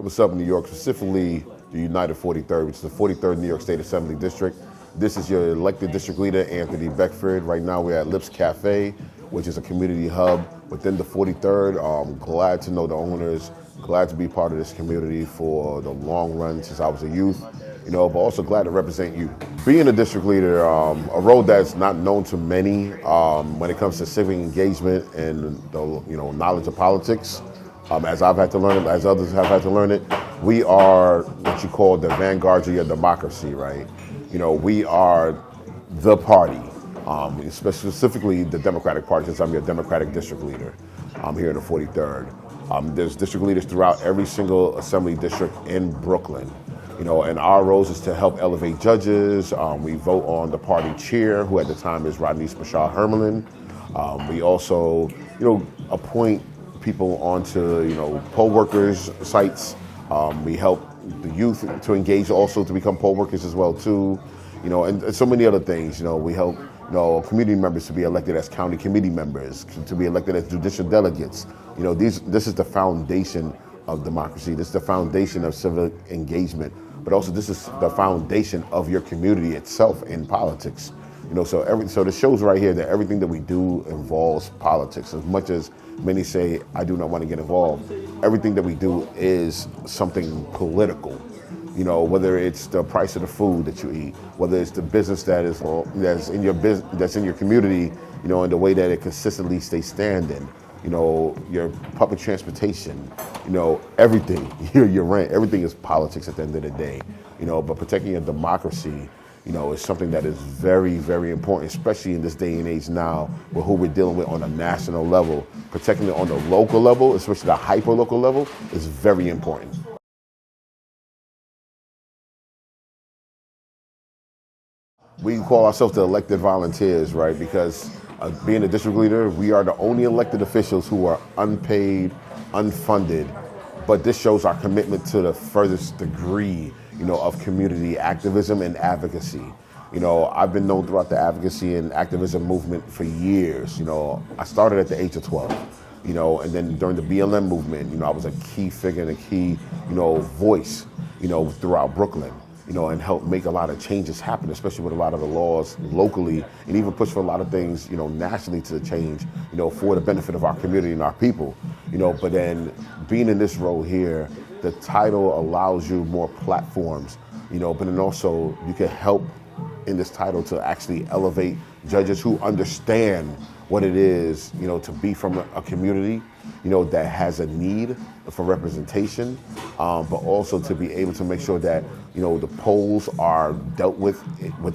What's up, New York, specifically the United 43rd, which is the 43rd New York State Assembly District. This is your elected district leader, Anthony Beckford. Right now we're at Lips Cafe, which is a community hub within the 43rd. Glad to know the owners, glad to be part of this community for the long run since I was a youth, but also glad to represent you. Being a district leader, a role that's not known to many when it comes to civic engagement and the knowledge of politics. As I've had to learn it, as others have had to learn it, we are what you call the vanguard of your democracy, right? We are the party, specifically the Democratic Party, since I'm your Democratic district leader here in the 43rd. There's district leaders throughout every single assembly district in Brooklyn. And our roles is to help elevate judges. We vote on the party chair, who at the time is Rodney's Bashar Hermelin. We also, appoint people onto, poll workers sites. We help the youth to engage also to become poll workers as well too, and so many other things. We help, community members to be elected as county committee members, to be elected as judicial delegates. This is the foundation of democracy. This is the foundation of civic engagement, but also this is the foundation of your community itself in politics. So this shows right here that everything that we do involves politics. As much as many say, I do not want to get involved, everything that we do is something political. Whether it's the price of the food that you eat, whether it's the business that's in your community, and the way that it consistently stays standing, your public transportation, everything, your rent, everything is politics at the end of the day. But protecting your democracy, is something that is very, very important, especially in this day and age now, with who we're dealing with on a national level. Protecting it on the local level, especially the hyper-local level, is very important. We call ourselves the elected volunteers, right? Because being a district leader, we are the only elected officials who are unpaid, unfunded. But this shows our commitment to the furthest degree, of community activism and advocacy. I've been known throughout the advocacy and activism movement for years. I started at the age of 12, and then during the BLM movement, I was a key figure and a key, voice, throughout Brooklyn. And help make a lot of changes happen, especially with a lot of the laws locally, and even push for a lot of things, nationally to change, for the benefit of our community and our people. But then being in this role here, the title allows you more platforms, but then also you can help in this title to actually elevate judges who understand what it is, to be from a community, that has a need for representation, but also to be able to make sure that, the polls are dealt with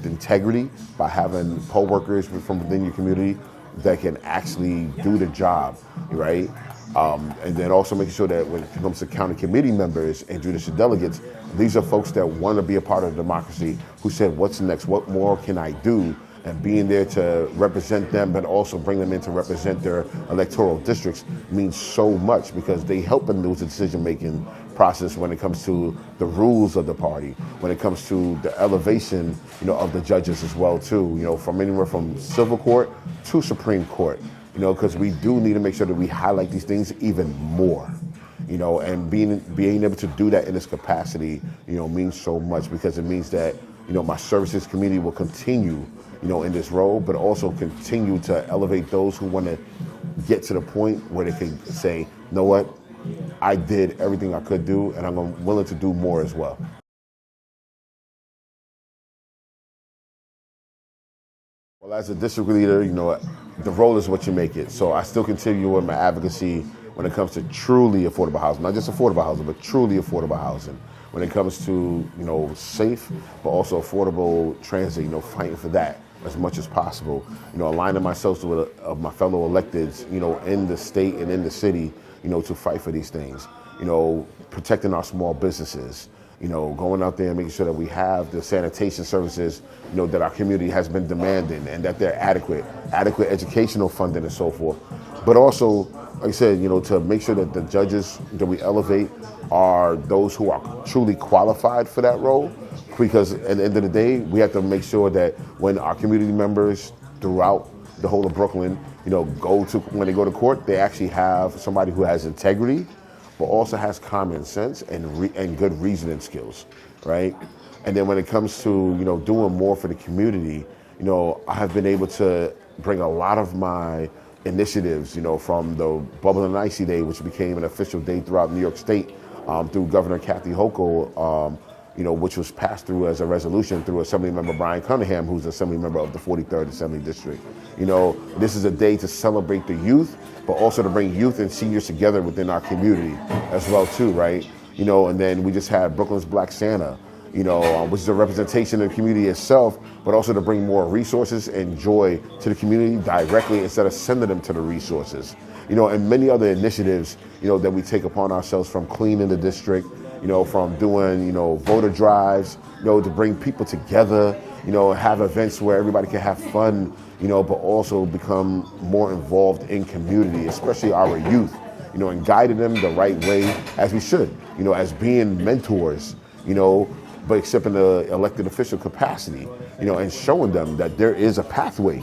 integrity by having poll workers from within your community that can actually do the job, right? And then also making sure that when it comes to county committee members and judicial delegates, these are folks that want to be a part of democracy, who said, what's next? What more can I do? And being there to represent them, but also bring them in to represent their electoral districts means so much, because they help in the decision-making process when it comes to the rules of the party, when it comes to the elevation, of the judges as well too, from anywhere from civil court to Supreme Court, because we do need to make sure that we highlight these things even more. And being able to do that in this capacity, means so much, because it means that, my services community will continue, in this role, but also continue to elevate those who want to get to the point where they can say, you know what, I did everything I could do, and I'm willing to do more as well. Well, as a district leader, the role is what you make it. So I still continue with my advocacy when it comes to truly affordable housing, not just affordable housing, but truly affordable housing. When it comes to, safe, but also affordable transit, fighting for that as much as possible, aligning myself with my fellow electeds, in the state and in the city, to fight for these things, protecting our small businesses, going out there and making sure that we have the sanitation services, that our community has been demanding, and that they're adequate educational funding and so forth. But also, like I said, to make sure that the judges that we elevate are those who are truly qualified for that role. Because at the end of the day, we have to make sure that when our community members throughout the whole of Brooklyn, when they go to court, they actually have somebody who has integrity, but also has common sense and good reasoning skills, right? And then when it comes to, doing more for the community, I have been able to bring a lot of my initiatives, from the Bubble and Icy Day, which became an official day throughout New York State, through Governor Kathy Hochul, which was passed through as a resolution through Assemblymember Brian Cunningham, who's an Assembly member of the 43rd Assembly District. This is a day to celebrate the youth, but also to bring youth and seniors together within our community as well too, right? And then we just had Brooklyn's Black Santa, which is a representation of the community itself, but also to bring more resources and joy to the community directly instead of sending them to the resources. And many other initiatives, that we take upon ourselves, from cleaning the district, from doing, voter drives, to bring people together, have events where everybody can have fun, but also become more involved in community, especially our youth, and guiding them the right way as we should, as being mentors, but except in the elected official capacity, and showing them that there is a pathway.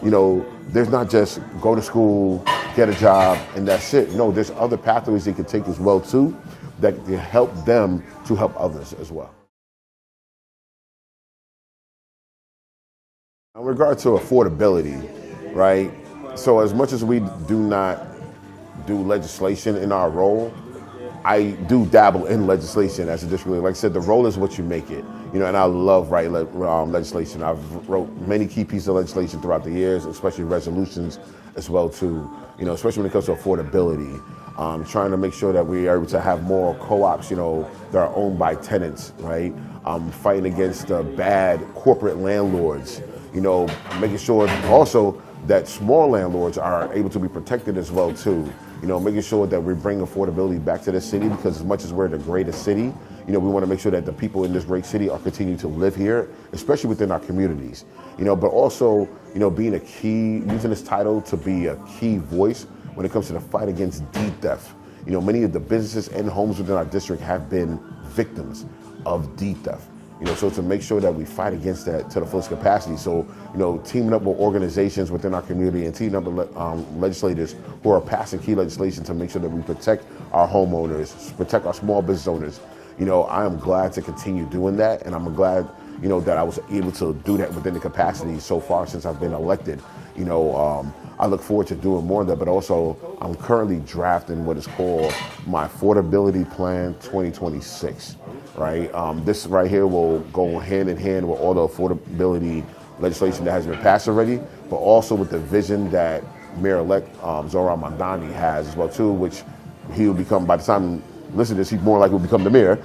There's not just go to school, get a job, and that's it. No, there's other pathways they can take as well too, that can help them to help others as well. In regard to affordability, right? So as much as we do not do legislation in our role, I do dabble in legislation as a district leader. Like I said, the role is what you make it. And I love writing legislation. I've wrote many key pieces of legislation throughout the years, especially resolutions as well too. Especially when it comes to affordability. Trying to make sure that we are able to have more co-ops, that are owned by tenants, right? Fighting against bad corporate landlords, making sure also that small landlords are able to be protected as well too. Making sure that we bring affordability back to the city, because as much as we're the greatest city, we want to make sure that the people in this great city are continuing to live here, especially within our communities. But also, being using this title to be a key voice when it comes to the fight against deed theft. Many of the businesses and homes within our district have been victims of deed theft. So to make sure that we fight against that to the fullest capacity. So, teaming up with organizations within our community and teaming up with legislators who are passing key legislation to make sure that we protect our homeowners, protect our small business owners. I am glad to continue doing that, and I'm glad, that I was able to do that within the capacity so far since I've been elected. I look forward to doing more of that, but also I'm currently drafting what is called my Affordability Plan 2026, right? This right here will go hand in hand with all the affordability legislation that has been passed already, but also with the vision that Mayor-elect Zohran Mamdani has as well too, which he will become, by the time you listen to this, he more likely will become the mayor.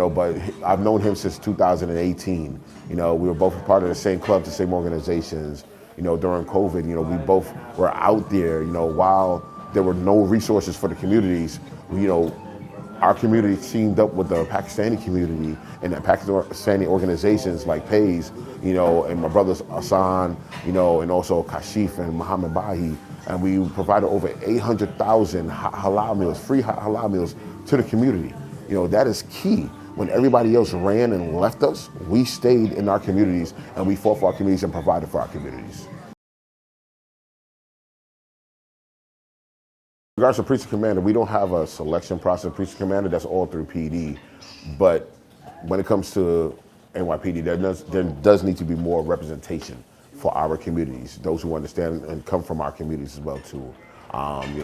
But I've known him since 2018. We were both part of the same club, the same organizations. During COVID, we both were out there, while there were no resources for the communities, our community teamed up with the Pakistani community and the Pakistani organizations like PAYS, and my brothers Hassan, and also Kashif and Muhammad Bahi, and we provided over 800,000 halal meals, free halal meals to the community. That is key. When everybody else ran and left us, we stayed in our communities and we fought for our communities and provided for our communities. In regards to precinct commander, we don't have a selection process of precinct commander. That's all through PD. But when it comes to NYPD, there does need to be more representation for our communities, those who understand and come from our communities as well too.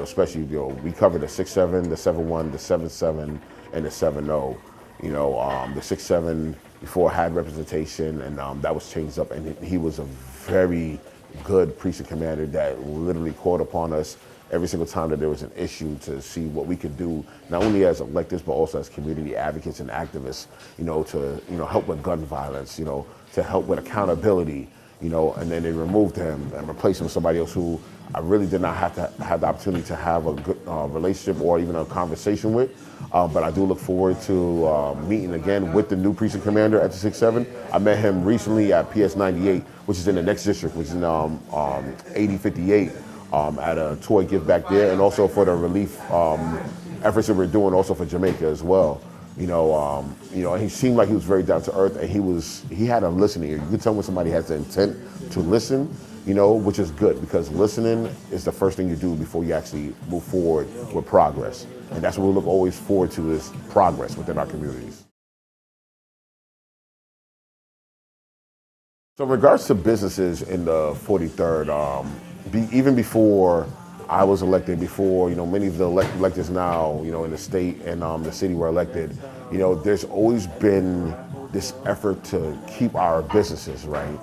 Especially, we cover the 6-7, the 7-1, the 7-7, and the 7-0. The 6-7 before had representation, and that was changed up, and he was a very good precinct commander that literally called upon us every single time that there was an issue to see what we could do, not only as electeds, but also as community advocates and activists, to help with gun violence, to help with accountability, and then they removed him and replaced him with somebody else who I really did not have to have the opportunity to have a good relationship or even a conversation with. But I do look forward to meeting again with the new precinct commander at the 6-7. I met him recently at PS 98, which is in the next district, which is in 8058, at a toy give back there, and also for the relief efforts that we're doing also for Jamaica as well. He seemed like he was very down to earth, and he had a listening ear. You could tell when somebody has the intent to listen, which is good because listening is the first thing you do before you actually move forward with progress. And that's what we look always forward to is progress within our communities. So in regards to businesses in the 43rd, even before I was elected, before, many of the electeds now, in the state and the city were elected, there's always been this effort to keep our businesses, right?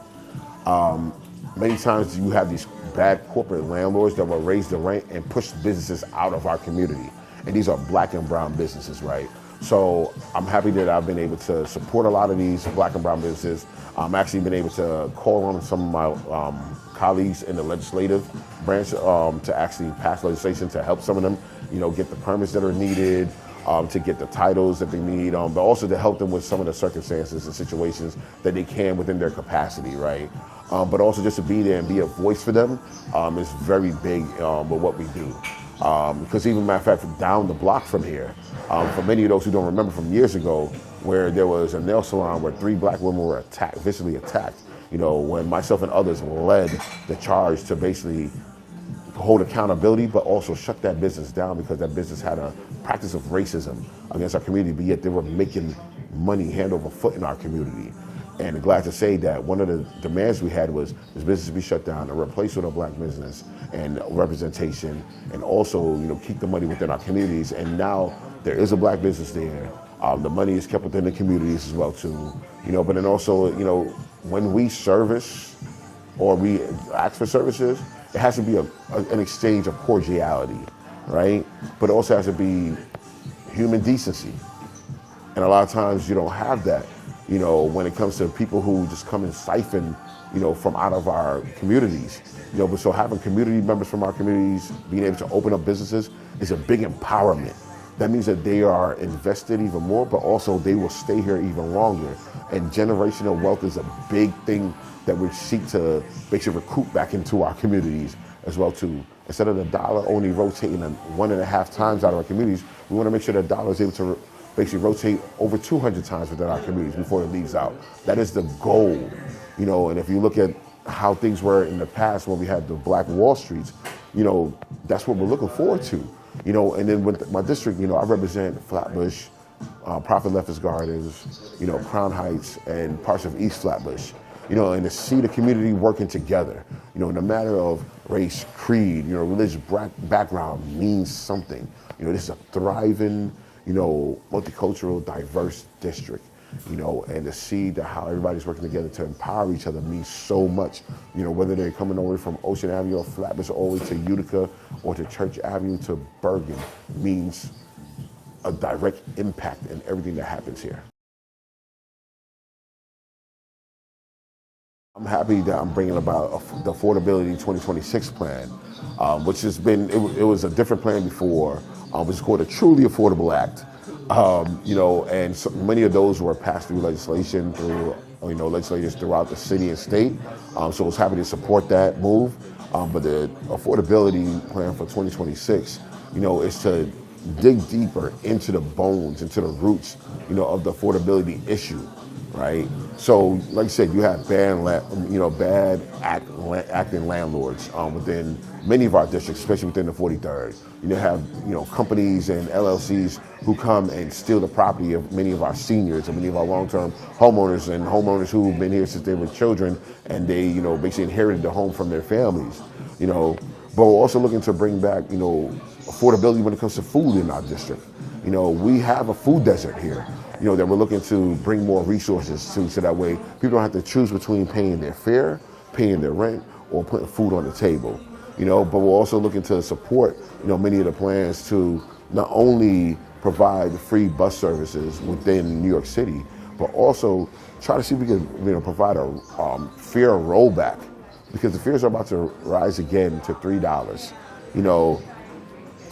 Many times you have these bad corporate landlords that will raise the rent and push businesses out of our community. And these are black and brown businesses, right? So I'm happy that I've been able to support a lot of these black and brown businesses. I've actually been able to call on some of my colleagues in the legislative branch to actually pass legislation to help some of them, get the permits that are needed, to get the titles that they need, but also to help them with some of the circumstances and situations that they can within their capacity, right? But also just to be there and be a voice for them is very big with what we do. Because even, matter of fact, down the block from here, for many of those who don't remember from years ago, where there was a nail salon where 3 black women were viciously attacked, when myself and others led the charge to basically hold accountability, but also shut that business down because that business had a practice of racism against our community, but yet they were making money hand over foot in our community. And glad to say that one of the demands we had was this business be shut down and replaced with a black business and representation, and also, keep the money within our communities. And now there is a black business there. The money is kept within the communities as well too. But then also, when we service or we ask for services, it has to be an exchange of cordiality, right? But it also has to be human decency. And a lot of times you don't have that, when it comes to people who just come and siphon, from out of our communities. But so having community members from our communities being able to open up businesses is a big empowerment. That means that they are invested even more, but also they will stay here even longer. And generational wealth is a big thing that we seek to basically recruit back into our communities as well too. Instead of the dollar only rotating 1.5 times out of our communities, we want to make sure that dollar is able to basically rotate over 200 times within our communities before it leaves out. That is the goal, and if you look at how things were in the past when we had the Black Wall Streets, that's what we're looking forward to. And then with my district, I represent Flatbush, Prophet Lefferts Gardens, Crown Heights, and parts of East Flatbush. And to see the community working together, no matter of race, creed, religious background means something. This is a thriving, multicultural, diverse district, and to see that how everybody's working together to empower each other means so much. Whether they're coming over from Ocean Avenue or Flatbush all the way to Utica or to Church Avenue to Bergen means a direct impact in everything that happens here. I'm happy that I'm bringing about the Affordability 2026 plan, which has been, it was a different plan before, which is called a Truly Affordable Act. And so many of those were passed through legislation, through legislators throughout the city and state. So I was happy to support that move. But the affordability plan for 2026, is to dig deeper into the bones, into the roots, of the affordability issue, right? So, like I said, you have bad acting landlords within many of our districts, especially within the 43rd. You have, companies and LLCs who come and steal the property of many of our seniors and many of our long-term homeowners and homeowners who've been here since they were children, and they, basically inherited the home from their families, But we're also looking to bring back, affordability when it comes to food in our district. We have a food desert here, that we're looking to bring more resources to, so that way people don't have to choose between paying their fare, paying their rent, or putting food on the table. But we're also looking to support, many of the plans to not only provide free bus services within New York City, but also try to see if we can, provide a fare rollback, because the fares are about to rise again to $3.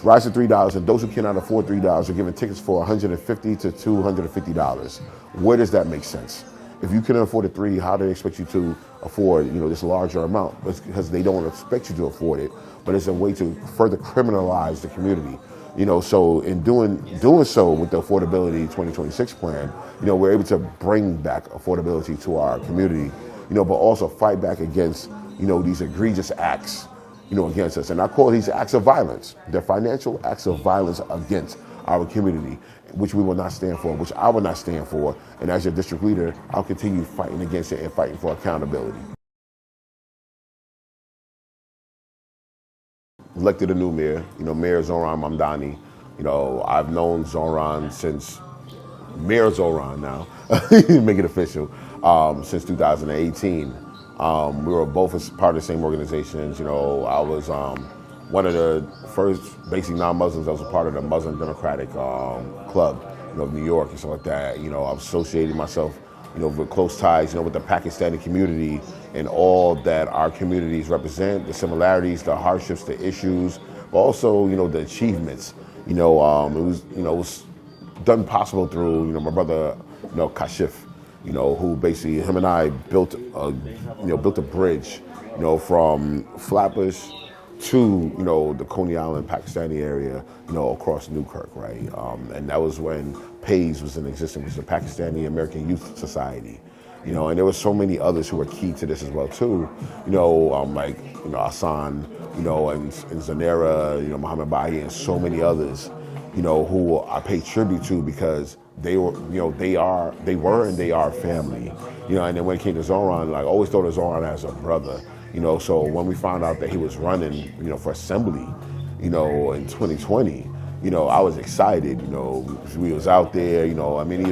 Rise to $3, and those who cannot afford $3 are given tickets for $150 to $250. Where does that make sense? If you can afford it $3, how do they expect you to afford, this larger amount? It's because they don't expect you to afford it, but it's a way to further criminalize the community. So in doing so with the Affordability 2026 plan, we're able to bring back affordability to our community, but also fight back against these egregious acts, against us. And I call these acts of violence. They're financial acts of violence against our community, which we will not stand for, which I will not stand for. And as your district leader, I'll continue fighting against it and fighting for accountability. Elected a new mayor, Mayor Zoran Mamdani. I've known Zoran since Mayor Zoran now, make it official, since 2018. We were both part of the same organizations. I was one of the first basic non-Muslims that was a part of the Muslim Democratic Club, of New York and stuff like that. I've associated myself, with close ties, with the Pakistani community and all that our communities represent, the similarities, the hardships, the issues, but also, the achievements. It was done possible through, my brother, Kashif, who basically, him and I built a bridge, from Flatbush to, the Coney Island, Pakistani area, across Newkirk, right? And that was when PAYS was in existence, which was the Pakistani American Youth Society. And there were so many others who were key to this as well too. Like, Hassan, and Zanera, Muhammad Bahi, and so many others, who I pay tribute to because they were, they were and they are family. And then when it came to Zoran, like, I always thought of Zoran as a brother. So when we found out that he was running, for assembly, in 2020, I was excited, we was out there, many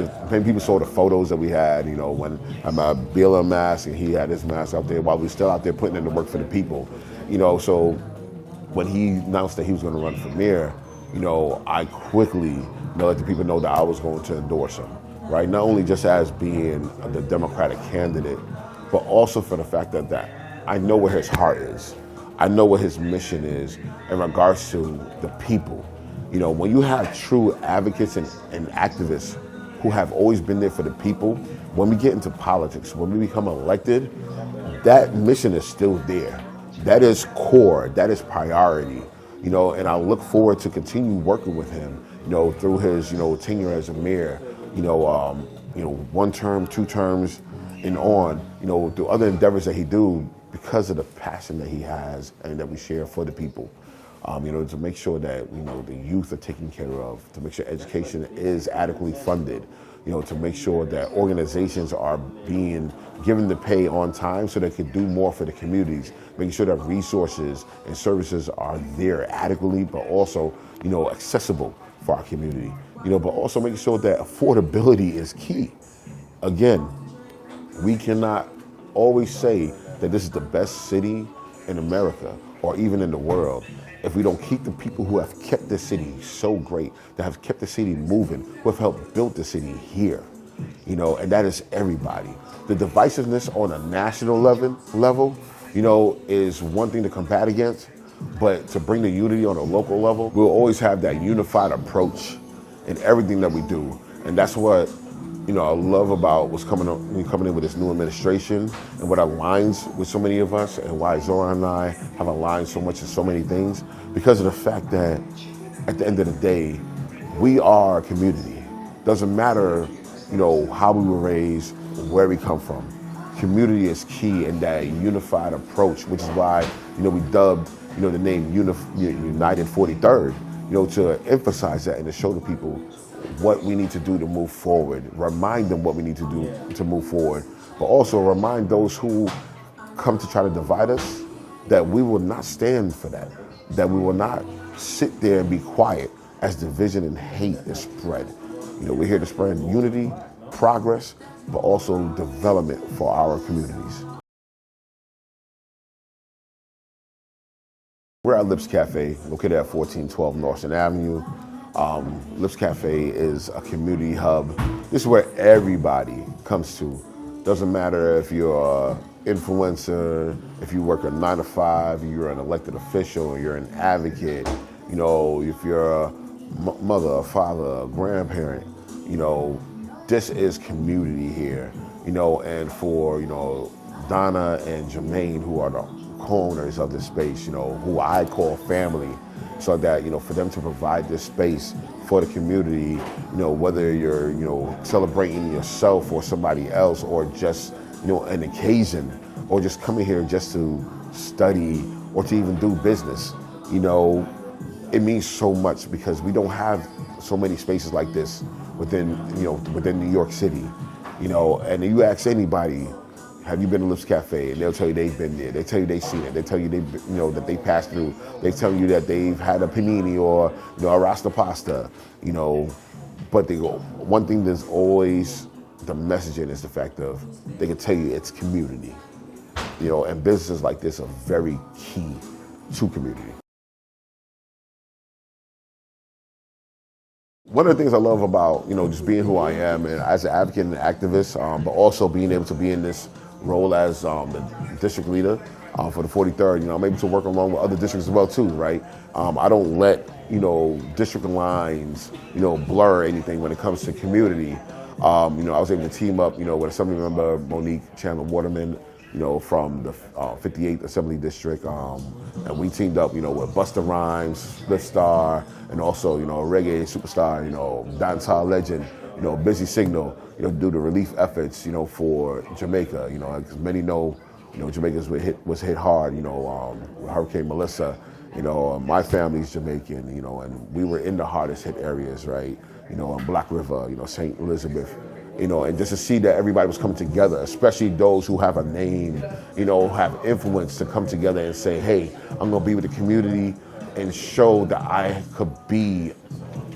people saw the photos that we had, when I had my BLM mask and he had his mask out there while we were still out there putting in the work for the people, so when he announced that he was going to run for mayor, I quickly, let the people know that I was going to endorse him, right? Not only just as being the Democratic candidate, but also for the fact that I know where his heart is. I know what his mission is in regards to the people. When you have true advocates and activists who have always been there for the people, when we get into politics, when we become elected, that mission is still there. That is core, that is priority, and I look forward to continue working with him, through his, tenure as a mayor, 1 term, 2 terms, and on, through other endeavors that he do because of the passion that he has and that we share for the people. To make sure that, the youth are taken care of, to make sure education is adequately funded, to make sure that organizations are being given the pay on time so they can do more for the communities, making sure that resources and services are there adequately, but also, accessible for our community, but also making sure that affordability is key. Again, we cannot always say that this is the best city in America or even in the world if we don't keep the people who have kept the city so great, that have kept the city moving, who have helped build the city here, and that is everybody. The divisiveness on a national level, is one thing to combat against, but to bring the unity on a local level, we'll always have that unified approach in everything that we do. And that's what, I love about what's coming in with this new administration and what aligns with so many of us and why Zoran and I have aligned so much in so many things, because of the fact that at the end of the day, we are a community. Doesn't matter, how we were raised, where we come from. Community is key in that unified approach, which is why, we dubbed, the name United 43rd, to emphasize that and to show the people what we need to do to move forward, remind them what we need to do to move forward, but also remind those who come to try to divide us that we will not stand for that we will not sit there and be quiet as division and hate is spread. We're here to spread unity, progress, but also development for our communities. We're at Lips Cafe, located at 1412 Northern Avenue. Lips Cafe is a community hub. This is where everybody comes to. Doesn't matter if you're an influencer, if you work a 9 to 5, you're an elected official, you're an advocate, if you're a mother, a father, a grandparent, this is community here, and for, Donna and Jermaine, who are the co-owners of this space, who I call family, so that, for them to provide this space for the community, whether you're, celebrating yourself or somebody else, or just, an occasion, or just coming here just to study or to even do business, you know, it means so much because we don't have so many spaces like this within New York City, you know. And you ask anybody, have you been to Lips Cafe? And they'll tell you they've been there. They tell you they've seen it. They tell you that they passed through. They tell you that they've had a panini or a rasta pasta, you know. But one thing that's always the messaging is the fact of they can tell you it's community, you know. And businesses like this are very key to community. One of the things I love about, just being who I am and as an advocate and activist, but also being able to be in this role as the district leader for the 43rd, I'm able to work along with other districts as well too, right? I don't let, district lines, blur anything when it comes to community. I was able to team up, with Assembly Member Monique Chandler-Waterman, from the 58th Assembly District, and we teamed up, with Busta Rhymes, Split Star, and also, a reggae superstar, dancehall legend, Busy Signal, to do the relief efforts, for Jamaica, because many know, Jamaica was hit hard, with Hurricane Melissa. My family's Jamaican, and we were in the hardest hit areas, right? In Black River, St. Elizabeth. And just to see that everybody was coming together, especially those who have a name, have influence to come together and say, hey, I'm gonna be with the community and show that I could be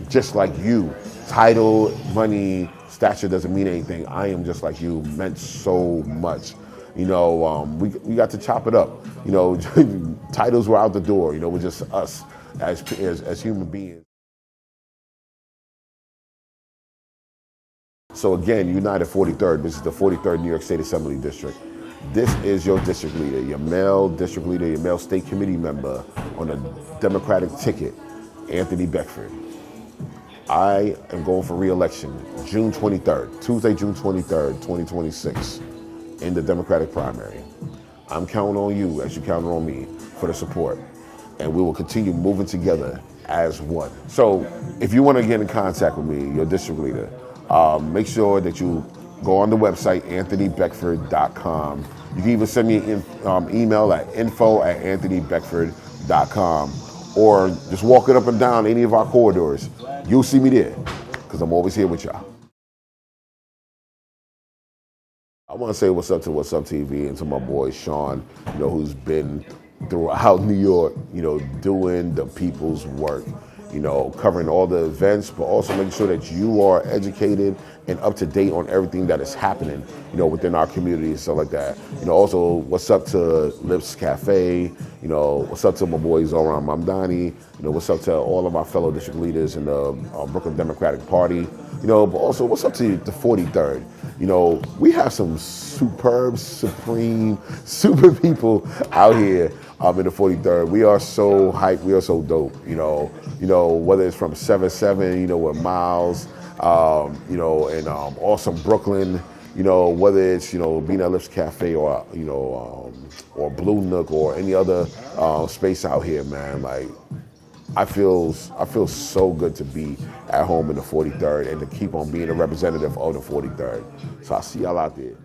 just like you. Title, money, stature doesn't mean anything. I am just like you meant so much. We got to chop it up. Titles were out the door, with just us as human beings. So again, United 43rd, this is the 43rd New York State Assembly District. This is your district leader, your male district leader, your male state committee member on a Democratic ticket, Anthony Beckford. I am going for re-election June 23rd, Tuesday, June 23rd, 2026, in the Democratic primary. I'm counting on you as you counted on me for the support, and we will continue moving together as one. So if you want to get in contact with me, your district leader, make sure that you go on the website, anthonybeckford.com. You can even send me an email at info@anthonybeckford.com, or just walk it up and down any of our corridors. You'll see me there, because I'm always here with y'all. I want to say what's up to What's Up TV and to my boy Sean, who's been throughout New York, doing the people's work. Covering all the events, but also making sure that you are educated and up to date on everything that is happening, within our community and stuff like that. Also, what's up to Lips Cafe? What's up to my boy Zoran Mamdani? What's up to all of our fellow district leaders in the Brooklyn Democratic Party? But also, what's up to the 43rd? We have some superb, supreme, super people out here in the 43rd. We are so hyped. We are so dope. Whether it's from 7-7, with Miles, and awesome Brooklyn. Whether it's being at Lips Cafe or or Blue Nook or any other space out here, man. Like, I feel so good to be at home in the 43rd and to keep on being a representative of the 43rd. So I'll see y'all out there.